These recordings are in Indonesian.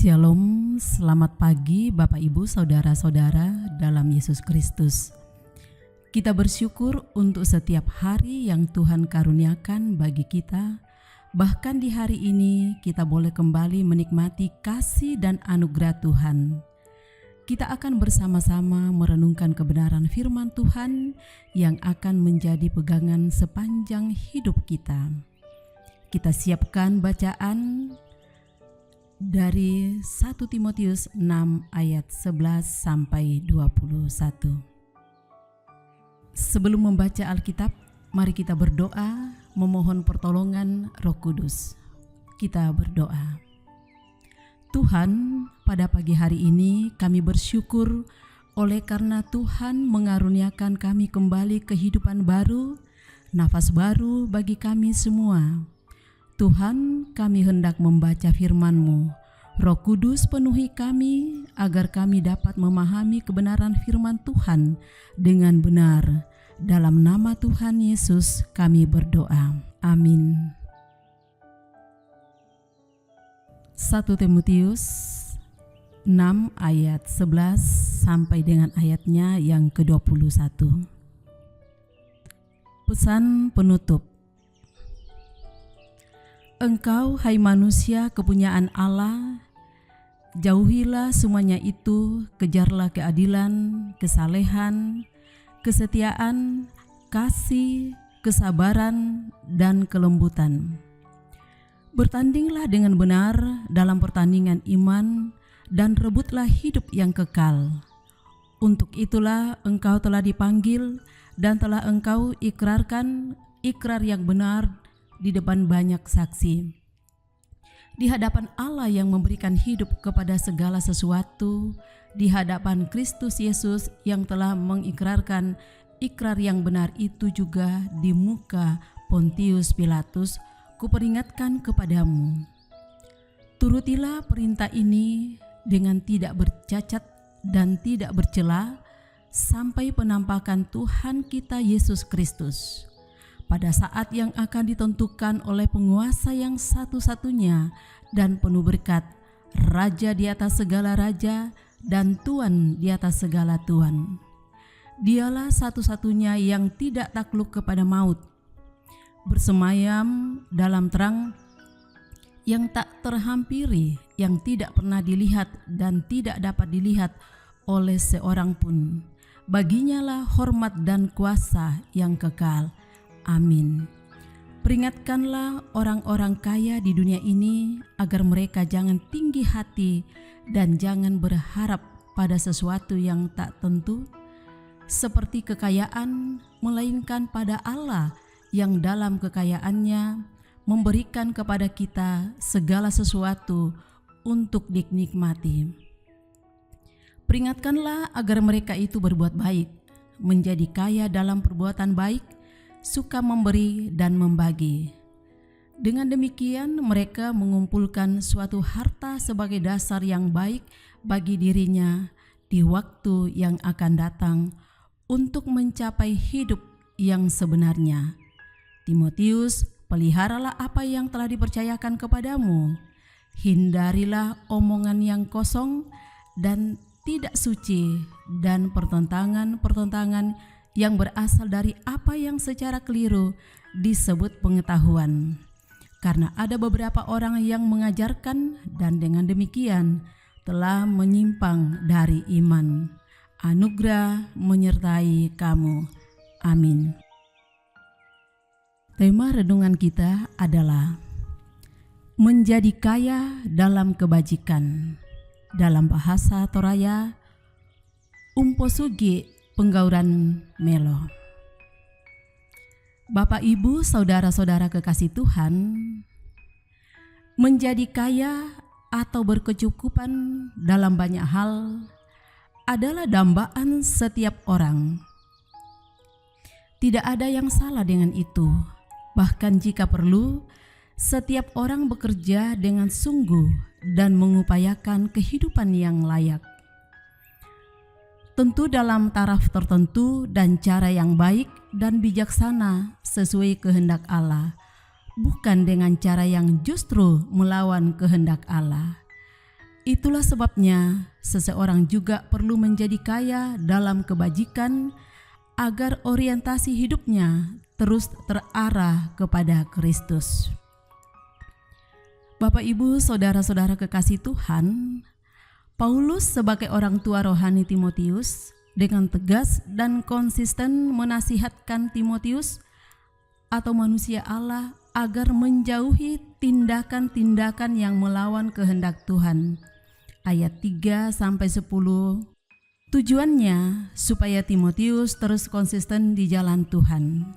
Shalom, selamat pagi Bapak Ibu Saudara-saudara dalam Yesus Kristus. Kita bersyukur untuk setiap hari yang Tuhan karuniakan bagi kita. Bahkan di hari ini kita boleh kembali menikmati kasih dan anugerah Tuhan. Kita akan bersama-sama merenungkan kebenaran firman Tuhan yang akan menjadi pegangan sepanjang hidup kita. Kita siapkan bacaan dari 1 Timotius 6 ayat 11 sampai 21. Sebelum membaca Alkitab, mari kita berdoa memohon pertolongan Roh Kudus. Kita berdoa. Tuhan, pada pagi hari ini kami bersyukur oleh karena Tuhan mengaruniakan kami kembali kehidupan baru, nafas baru bagi kami semua. Tuhan, kami hendak membaca firman-Mu. Roh Kudus penuhi kami agar kami dapat memahami kebenaran firman Tuhan dengan benar. Dalam nama Tuhan Yesus kami berdoa. Amin. 1 Timotius 6 ayat 11 sampai dengan ayatnya yang ke-21. Pesan penutup. Engkau, hai manusia, kepunyaan Allah, jauhilah semuanya itu, kejarlah keadilan, kesalehan, kesetiaan, kasih, kesabaran, dan kelembutan. Bertandinglah dengan benar dalam pertandingan iman, dan rebutlah hidup yang kekal. Untuk itulah engkau telah dipanggil, dan telah engkau ikrarkan ikrar yang benar di depan banyak saksi, di hadapan Allah yang memberikan hidup kepada segala sesuatu, di hadapan Kristus Yesus yang telah mengikrarkan ikrar yang benar itu juga di muka Pontius Pilatus. Kuperingatkan kepadamu, turutilah perintah ini dengan tidak bercacat dan tidak bercela sampai penampakan Tuhan kita Yesus Kristus, pada saat yang akan ditentukan oleh penguasa yang satu-satunya dan penuh berkat, Raja di atas segala raja dan Tuan di atas segala tuan. Dialah satu-satunya yang tidak takluk kepada maut, bersemayam dalam terang yang tak terhampiri, yang tidak pernah dilihat dan tidak dapat dilihat oleh seorang pun. Baginya lah hormat dan kuasa yang kekal. Amin. Peringatkanlah orang-orang kaya di dunia ini agar mereka jangan tinggi hati dan jangan berharap pada sesuatu yang tak tentu seperti kekayaan, melainkan pada Allah yang dalam kekayaannya memberikan kepada kita segala sesuatu untuk dinikmati. Peringatkanlah agar mereka itu berbuat baik, menjadi kaya dalam perbuatan baik, suka memberi dan membagi. Dengan demikian mereka mengumpulkan suatu harta sebagai dasar yang baik bagi dirinya di waktu yang akan datang untuk mencapai hidup yang sebenarnya. Timotius, peliharalah apa yang telah dipercayakan kepadamu. Hindarilah omongan yang kosong dan tidak suci dan pertentangan-pertentangan yang berasal dari apa yang secara keliru disebut pengetahuan. Karena ada beberapa orang yang mengajarkan dan dengan demikian telah menyimpang dari iman. Anugerah menyertai kamu. Amin. Tema renungan kita adalah menjadi kaya dalam kebajikan. Dalam bahasa Toraya, umposugi penggauran melo. Bapak, Ibu, saudara-saudara kekasih Tuhan, menjadi kaya atau berkecukupan dalam banyak hal adalah dambaan setiap orang. Tidak ada yang salah dengan itu. Bahkan jika perlu, setiap orang bekerja dengan sungguh dan mengupayakan kehidupan yang layak. Tentu dalam taraf tertentu dan cara yang baik dan bijaksana sesuai kehendak Allah, bukan dengan cara yang justru melawan kehendak Allah. Itulah sebabnya seseorang juga perlu menjadi kaya dalam kebajikan agar orientasi hidupnya terus terarah kepada Kristus. Bapak, Ibu, saudara-saudara kekasih Tuhan, Paulus sebagai orang tua rohani Timotius dengan tegas dan konsisten menasihatkan Timotius atau manusia Allah agar menjauhi tindakan-tindakan yang melawan kehendak Tuhan. Ayat 3-10. Tujuannya supaya Timotius terus konsisten di jalan Tuhan.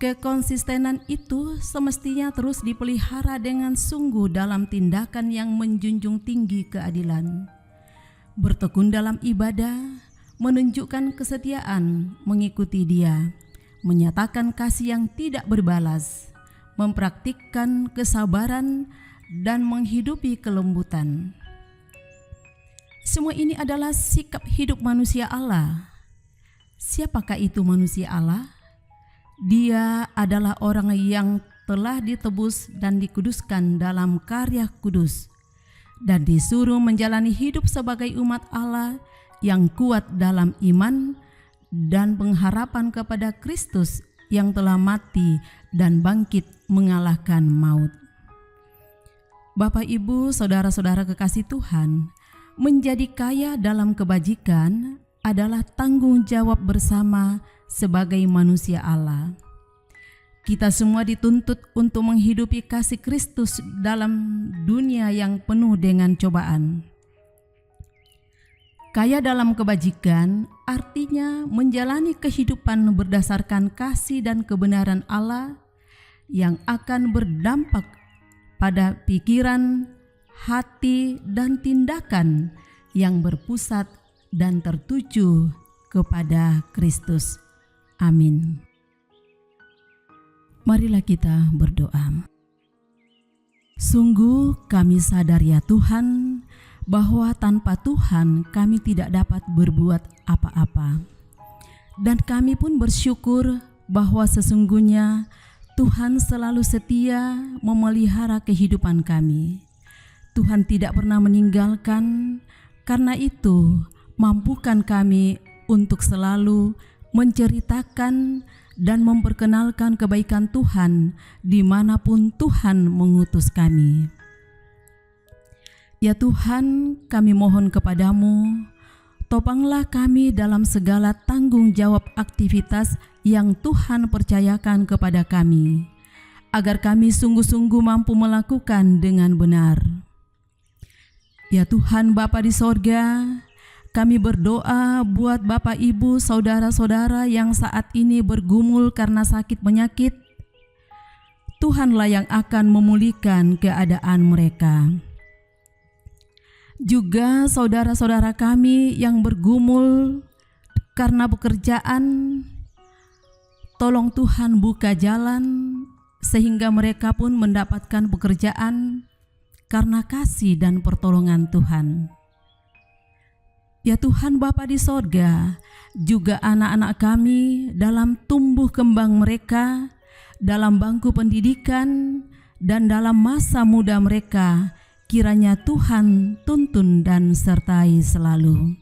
Kekonsistenan itu semestinya terus dipelihara dengan sungguh dalam tindakan yang menjunjung tinggi keadilan. Bertekun dalam ibadah, menunjukkan kesetiaan, mengikuti Dia, menyatakan kasih yang tidak berbalas, mempraktikkan kesabaran, dan menghidupi kelembutan. Semua ini adalah sikap hidup manusia Allah. Siapakah itu manusia Allah? Dia adalah orang yang telah ditebus dan dikuduskan dalam karya kudus dan disuruh menjalani hidup sebagai umat Allah yang kuat dalam iman dan pengharapan kepada Kristus yang telah mati dan bangkit mengalahkan maut. Bapak, Ibu, saudara-saudara kekasih Tuhan, menjadi kaya dalam kebajikan adalah tanggung jawab bersama sebagai manusia Allah. Kita semua dituntut untuk menghidupi kasih Kristus dalam dunia yang penuh dengan cobaan. Kaya dalam kebajikan artinya menjalani kehidupan berdasarkan kasih dan kebenaran Allah yang akan berdampak pada pikiran, hati, dan tindakan yang berpusat dan tertuju kepada Kristus. Amin. Marilah kita berdoa. Sungguh kami sadar ya Tuhan, bahwa tanpa Tuhan kami tidak dapat berbuat apa-apa. Dan kami pun bersyukur bahwa sesungguhnya Tuhan selalu setia memelihara kehidupan kami. Tuhan tidak pernah meninggalkan, karena itu mampukan kami untuk selalu menceritakan dan memperkenalkan kebaikan Tuhan dimanapun Tuhan mengutus kami. Ya Tuhan, kami mohon kepadamu, topanglah kami dalam segala tanggung jawab aktivitas yang Tuhan percayakan kepada kami, agar kami sungguh-sungguh mampu melakukan dengan benar. Ya Tuhan Bapa di sorga, kami berdoa buat Bapak, Ibu, saudara-saudara yang saat ini bergumul karena sakit penyakit. Tuhanlah yang akan memulihkan keadaan mereka. Juga saudara-saudara kami yang bergumul karena pekerjaan, tolong Tuhan buka jalan sehingga mereka pun mendapatkan pekerjaan karena kasih dan pertolongan Tuhan. Ya Tuhan Bapa di sorga, juga anak-anak kami dalam tumbuh kembang mereka, dalam bangku pendidikan, dan dalam masa muda mereka, kiranya Tuhan tuntun dan sertai selalu.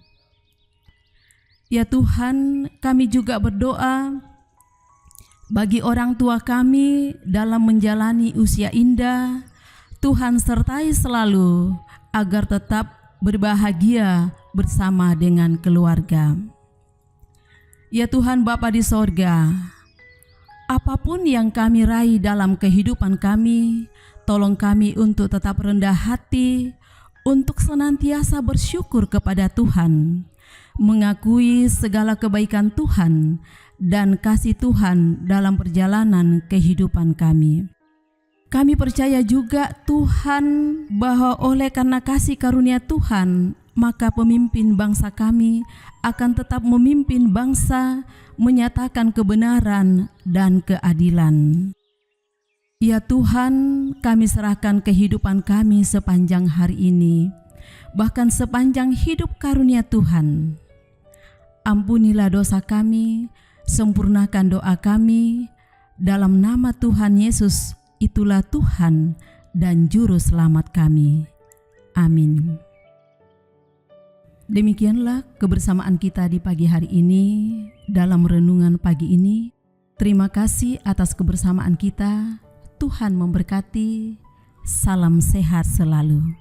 Ya Tuhan, kami juga berdoa bagi orang tua kami dalam menjalani usia indah. Tuhan sertai selalu agar tetap berbahagia bersama dengan keluarga. Ya Tuhan Bapa di sorga, apapun yang kami raih dalam kehidupan kami, tolong kami untuk tetap rendah hati, untuk senantiasa bersyukur kepada Tuhan, mengakui segala kebaikan Tuhan dan kasih Tuhan dalam perjalanan kehidupan kami. Kami percaya juga Tuhan bahwa oleh karena kasih karunia Tuhan, maka pemimpin bangsa kami akan tetap memimpin bangsa, menyatakan kebenaran dan keadilan. Ya Tuhan, kami serahkan kehidupan kami sepanjang hari ini, bahkan sepanjang hidup karunia Tuhan. Ampunilah dosa kami, sempurnakan doa kami, dalam nama Tuhan Yesus, itulah Tuhan dan Juru Selamat kami. Amin. Demikianlah kebersamaan kita di pagi hari ini dalam renungan pagi ini. Terima kasih atas kebersamaan kita. Tuhan memberkati. Salam sehat selalu.